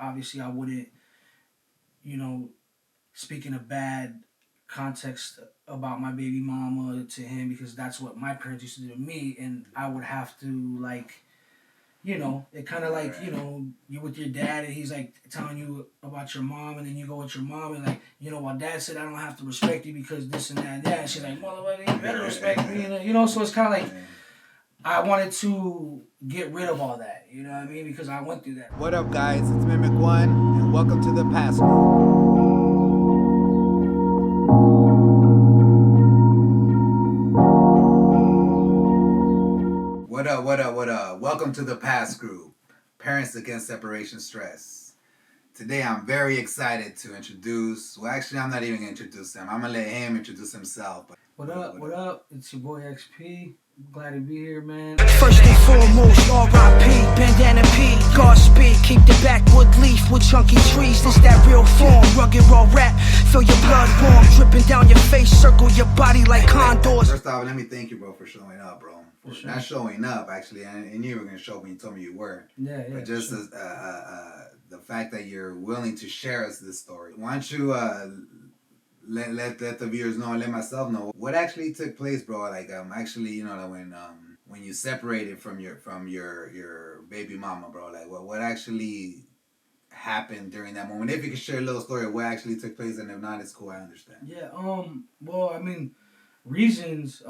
obviously I wouldn't, you know, speak in a bad context about my baby mama to him because that's what my parents used to do to me, and I would have to like, it kind of like, you with your dad and he's like telling you about your mom, and then you go with your mom and like, while dad said I don't have to respect you because this and that and that, and she's like, motherfucker, you better respect me, so it's kind of like I wanted to get rid of all that, you know what I mean, because I went through that. What up, guys? It's Mimic One, and welcome to the Past Group. What up? Welcome to the Past Group, Parents Against Separation Stress. Today I'm very excited to introduce, well actually I'm not even going to introduce him, I'm going to let him introduce himself. What up? It's your boy XP. Glad to be here, man. First and foremost, R.I.P. Bandana P. Godspeed, keep the backwood leaf with chunky trees. This that real form, rugged raw rap. Feel your blood warm, dripping down your face, circle your body like condors. First off, let me thank you, bro, for showing up, bro. Sure. Not showing up, actually, and you were going to show me, you told me you were. Yeah. But just sure. the fact that you're willing to share us this story. Why don't you let the viewers know and let myself know what actually took place, bro? Like actually, when you separated from your baby mama, bro, like what actually happened during that moment? If you could share a little story of what actually took place, and if not, it's cool, I understand. Yeah, well, I mean, reasons,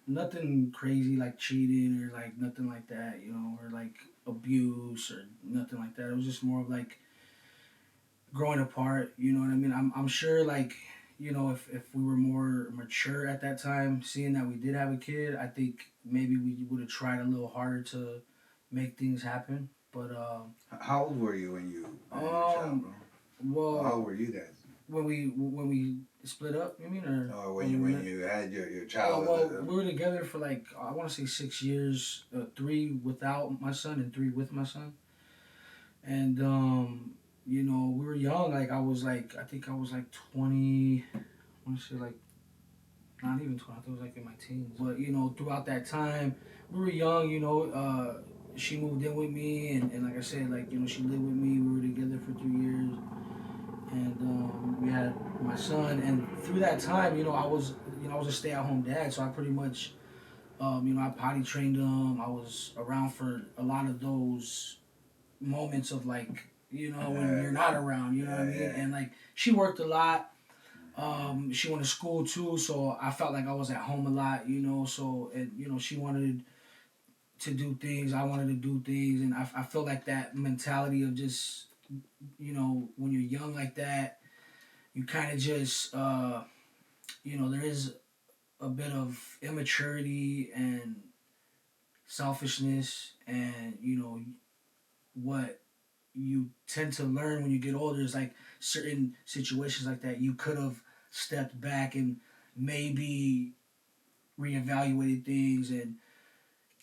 nothing crazy like cheating or like nothing like that, or like abuse or nothing like that. It was just more of like growing apart, you know what I mean? I'm sure like, if we were more mature at that time, seeing that we did have a kid, I think maybe we would have tried a little harder to make things happen. But how old were you when you were a child, bro? well, how old were you guys when we split up, you mean, or when you had your child? well, we were together for like, I want to say 6 years, 3 without my son and 3 with my son, and we were young. Like I think I was like 20. I want to say like not even 20. I think it was like in my teens. But throughout that time, we were young. She moved in with me, and like I said, like she lived with me. We were together for 3 years, and we had my son. And through that time, I was a stay-at-home dad, so I pretty much, I potty trained him. I was around for a lot of those moments of like, when you're not around, you know what I mean? And like, she worked a lot. She went to school too, so I felt like I was at home a lot, so, and, she wanted to do things, I wanted to do things, and I feel like that mentality of just, when you're young like that, you kind of just, there is a bit of immaturity and selfishness, and, what you tend to learn when you get older is like certain situations like that you could have stepped back and maybe reevaluated things and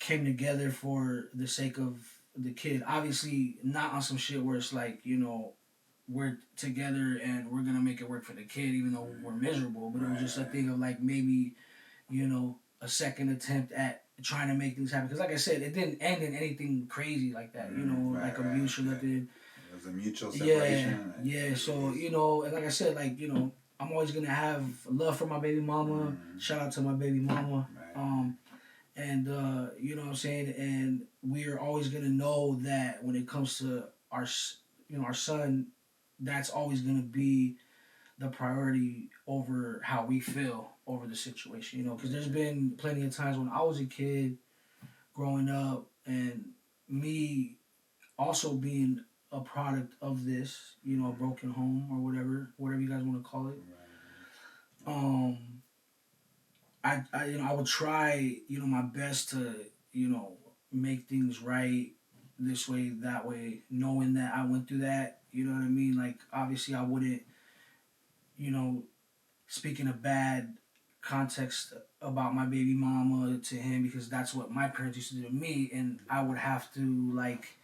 came together for the sake of the kid. Obviously not on some shit where it's like, we're together and we're gonna make it work for the kid even though we're miserable, but it was just a thing of like maybe, a second attempt at trying to make things happen. Because like I said, it didn't end in anything crazy like that, like abuse or nothing. It was a mutual separation. Yeah. So, and like I said, like, I'm always going to have love for my baby mama. Shout out to my baby mama. And, you know what I'm saying? And we're always going to know that when it comes to our son, that's always going to be the priority over how we feel over the situation, because there's been plenty of times when I was a kid growing up and me also being a product of this, a broken home or whatever you guys want to call it. I would try, my best to, make things right this way, that way, knowing that I went through that, you know what I mean? Like, obviously I wouldn't, speak in a bad context about my baby mama to him because that's what my parents used to do to me, and I would have to like,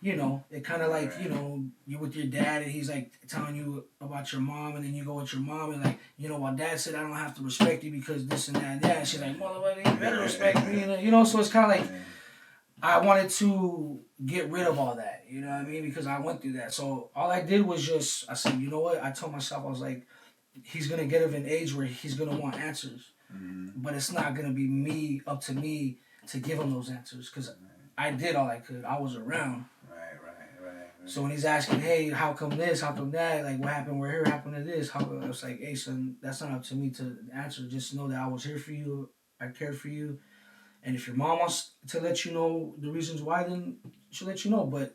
it kind of like, you with your dad and he's like telling you about your mom, and then you go with your mom and like, while dad said I don't have to respect you because this and that and that, and she's like, motherfucker, you better respect me, so it's kind of like I wanted to get rid of all that, you know what I mean? Because I went through that. So all I did was just, I said, you know what? I told myself, I was like, he's gonna get of an age where he's gonna want answers, but it's not gonna be up to me to give him those answers because I did all I could. I was around. Right. So when he's asking, hey, how come this? How come that? Like, what happened? Where here happened to this? How? I was like, hey, son, that's not up to me to answer. Just know that I was here for you. I cared for you. And if your mom wants to let you know the reasons why, then she'll let you know. But,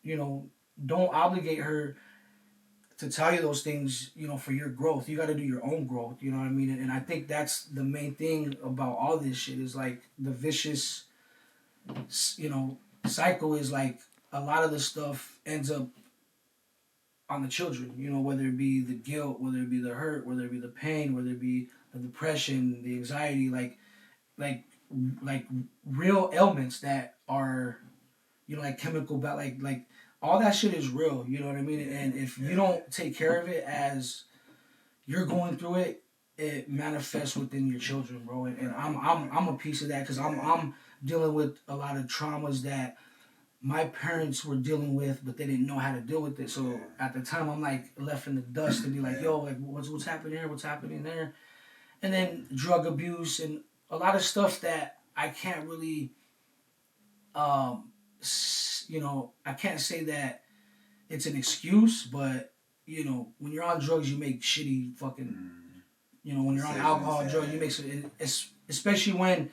you know, don't obligate her to tell you those things, you know, for your growth. You got to do your own growth, you know what I mean? And I think that's the main thing about all this shit is like the vicious, you know, cycle is like a lot of the stuff ends up on the children, you know, whether it be the guilt, whether it be the hurt, whether it be the pain, whether it be the depression, the anxiety, like like real ailments that are, you know, like chemical, but like all that shit is real. You know what I mean? And if you don't take care of it as you're going through it, it manifests within your children, bro. And I'm a piece of that because I'm dealing with a lot of traumas that my parents were dealing with, but they didn't know how to deal with it. So at the time, I'm like left in the dust to be like, yo, like what's happening here? What's happening there? And then drug abuse and a lot of stuff that I can't really, you know, I can't say that it's an excuse, but you know, when you're on drugs, you make shitty fucking, you know, when you're on alcohol, drugs, you make some, especially when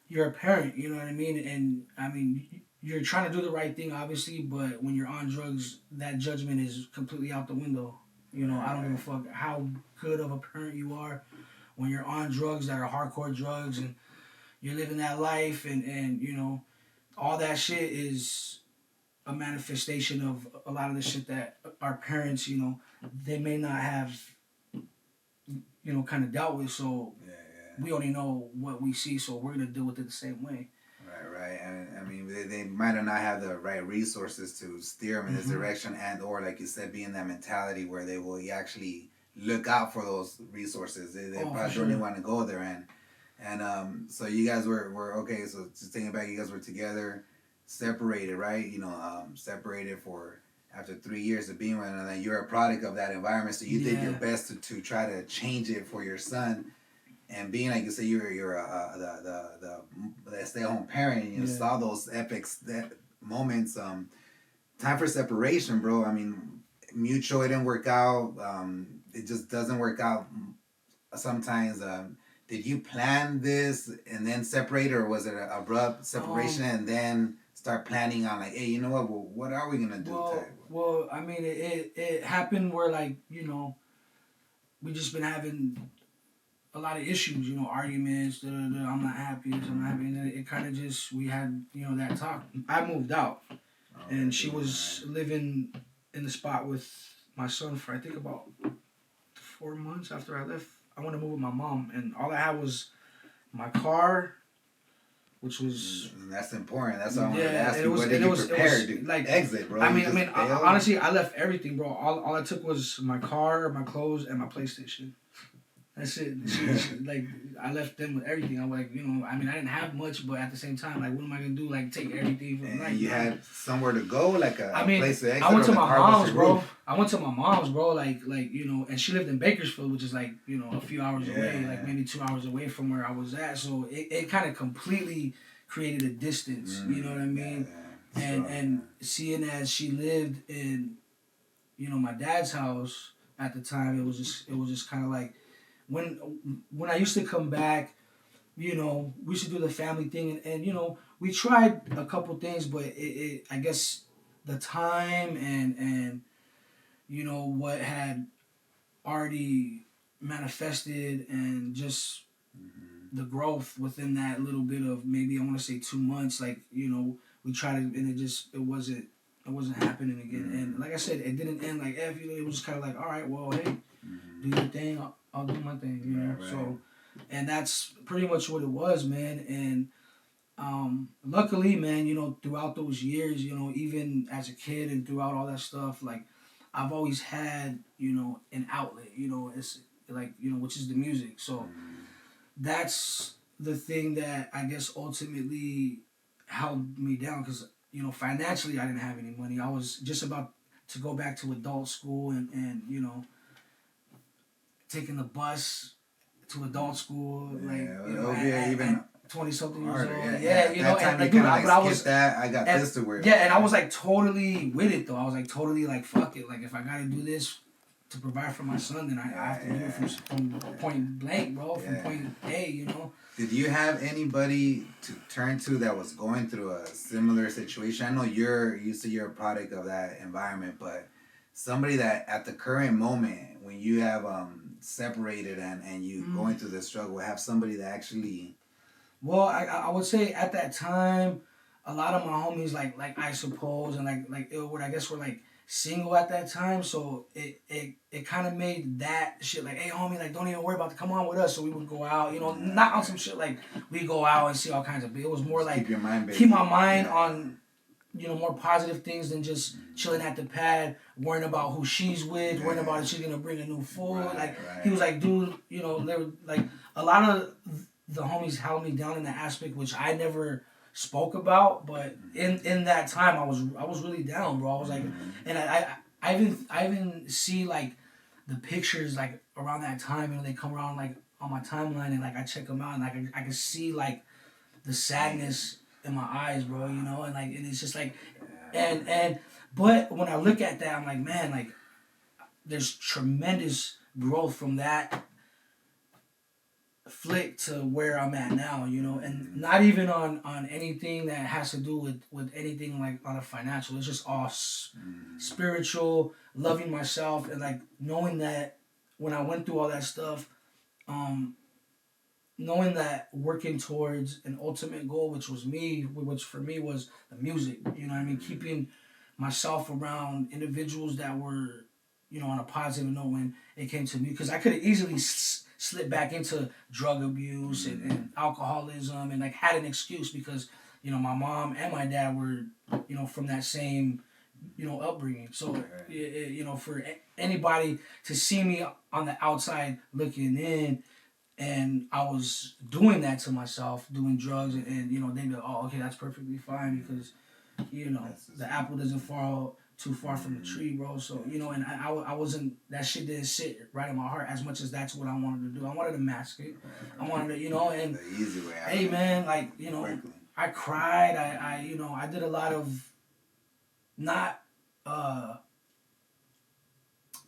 you're a parent, you know what I mean? And I mean, you're trying to do the right thing, obviously, but when you're on drugs, that judgment is completely out the window. You know, I don't give a fuck how good of a parent you are when you're on drugs that are hardcore drugs and you're living that life and you know, all that shit is a manifestation of a lot of the shit that our parents, you know, they may not have, you know, kind of dealt with. So we only know what we see, so we're gonna deal with it the same way. Right. And I mean, they might not have the right resources to steer them in this direction, and or like you said, be in that mentality where they will actually look out for those resources. They probably don't even want to go there, and so you guys were okay. So just thinking back, you guys were together, separated, right? You know, separated for after 3 years of being with, and then you're a product of that environment. So you did your best to try to change it for your son. And being like you say, you're the stay-at-home parent, and you saw those that moments. Time for separation, bro. I mean, mutual. It didn't work out. It just doesn't work out sometimes. Did you plan this and then separate, or was it an abrupt separation and then start planning on like, hey, you know what? Well, what are we gonna do? Well, I mean, it happened where like, you know, we just been having a lot of issues, you know, arguments, I'm not happy, I'm not happy. And it kind of just, we had, you know, that talk. I moved out, and she was living in the spot with my son for, I think, about 4 months after I left. I want to move with my mom, and all I had was my car, which was... That's important. That's what I wanted to ask you. What did you prepare to like, exit, bro? I mean, honestly, I left everything, bro. All I took was my car, my clothes, and my PlayStation. That's it. Like, I left them with everything. I'm like, you know, I mean, I didn't have much, but at the same time, like, what am I gonna do? Like, take everything from and you had somewhere to go, like a place to exit. I went to my mom's, bro. I went to my mom's, bro. Like, you know, and she lived in Bakersfield, which is like, you know, a few hours away, like maybe 2 hours away from where I was at. So it kind of completely created a distance. You know what I mean? And seeing as she lived in, you know, my dad's house at the time, it was just kind of like. When I used to come back, you know, we used to do the family thing, and you know, we tried a couple things, but it I guess the time and you know what had already manifested and just the growth within that little bit of maybe I want to say 2 months, like, you know, we tried it and it wasn't happening again. And like I said, it didn't end like F. It was just kind of like, all right, well, hey, do your thing. I'll do my thing, you know. Right. So, and that's pretty much what it was, man. And luckily, man, you know, throughout those years, you know, even as a kid and throughout all that stuff, like, I've always had, you know, an outlet. You know, it's like, you know, which is the music. So that's the thing that I guess ultimately held me down because financially I didn't have any money. I was just about to go back to adult school and taking the bus to adult school, like Yeah, it'll be even at 20 something years harder. old. Yeah, Yeah, yeah. That time and you dude, kind of but I like was skip that. I got and, this to worry yeah, about. and I was like totally with it though. I was like totally like fuck it. Like if I gotta do this to provide for my son, then I have to do it from point blank, bro. From point A. Did you have anybody to turn to that was going through a similar situation? I know you're a product of that environment, but somebody that at the current moment when you have separated and you going through this struggle, have somebody that actually. Well, I would say at that time, a lot of my homies like I suppose and like it would I guess were like single at that time, so it kind of made that shit like, hey homie, like don't even worry about it, come on with us. So we would go out, not on some shit like we go out and see all kinds of. It was more like Keep your mind busy. keep my mind on more positive things than just chilling at the pad, worrying about who she's with, worrying about if she's gonna bring a new food. Right. He was like, dude, there were like a lot of the homies held me down in that aspect, which I never spoke about. But in that time, I was really down, bro. I was like, and I even see like the pictures like around that time, they come around like on my timeline, and like I check them out, and like I can see like the sadness in my eyes, bro, and like, and it's just like, but when I look at that, I'm like, man, like, there's tremendous growth from that flick to where I'm at now, and not even on anything that has to do with anything like on a financial. It's just all spiritual, loving myself, and like knowing that when I went through all that stuff, knowing that working towards an ultimate goal, which for me was the music, keeping myself around individuals that were, on a positive note when it came to me, because I could have easily slip back into drug abuse and alcoholism and like had an excuse because, my mom and my dad were, from that same, upbringing. So, for anybody to see me on the outside looking in, and I was doing that to myself, doing drugs, and they'd be like, oh, okay, that's perfectly fine because, the apple doesn't fall too far from the tree, bro. So, and I wasn't, that shit didn't sit right in my heart as much as that's what I wanted to do. I wanted to mask it. I wanted to, and the easy way out. hey, man, like, I cried. I did a lot of not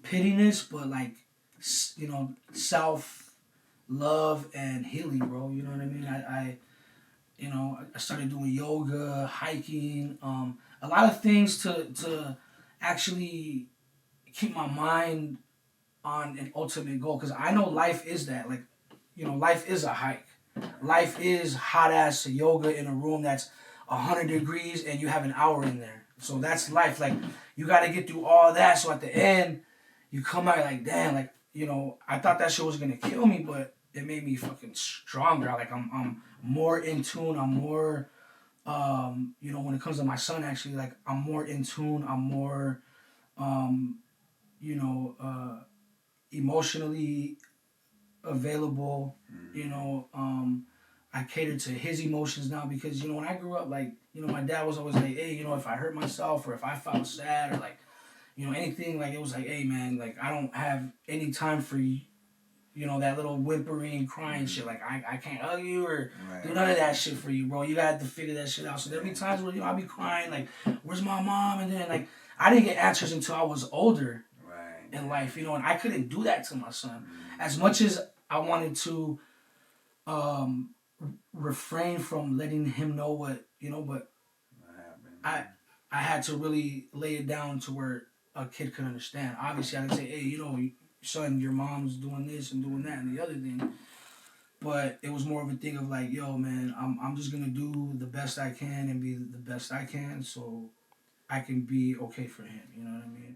pittiness, but like, self love and healing, bro. You know what I mean? I started doing yoga, hiking, a lot of things to actually keep my mind on an ultimate goal. Because I know life is that. Like, life is a hike. Life is hot ass yoga in a room that's 100 degrees and you have an hour in there. So that's life. Like, you got to get through all that. So at the end, you come out like, damn, like, I thought that shit was gonna kill me, but it made me fucking stronger. Like I'm more in tune. I'm more, when it comes to my son, actually, like I'm more in tune. I'm more, emotionally available. I cater to his emotions now because when I grew up, like my dad was always like, hey, if I hurt myself or if I felt sad or like, anything, like it was like, hey man, like I don't have any time for you. That little whimpering, crying shit. Like, I can't hug you or do none of that shit for you, bro. You got to figure that shit out. So there'll be times where, I'll be crying, like, where's my mom? And then, like, I didn't get answers until I was older in life, and I couldn't do that to my son. As much as I wanted to refrain from letting him know what I had to really lay it down to where a kid could understand. Obviously, I didn't say, hey, son, your mom's doing this and doing that and the other thing. But it was more of a thing of like, yo, man, I'm just going to do the best I can and be the best I can so I can be okay for him. You know what I mean?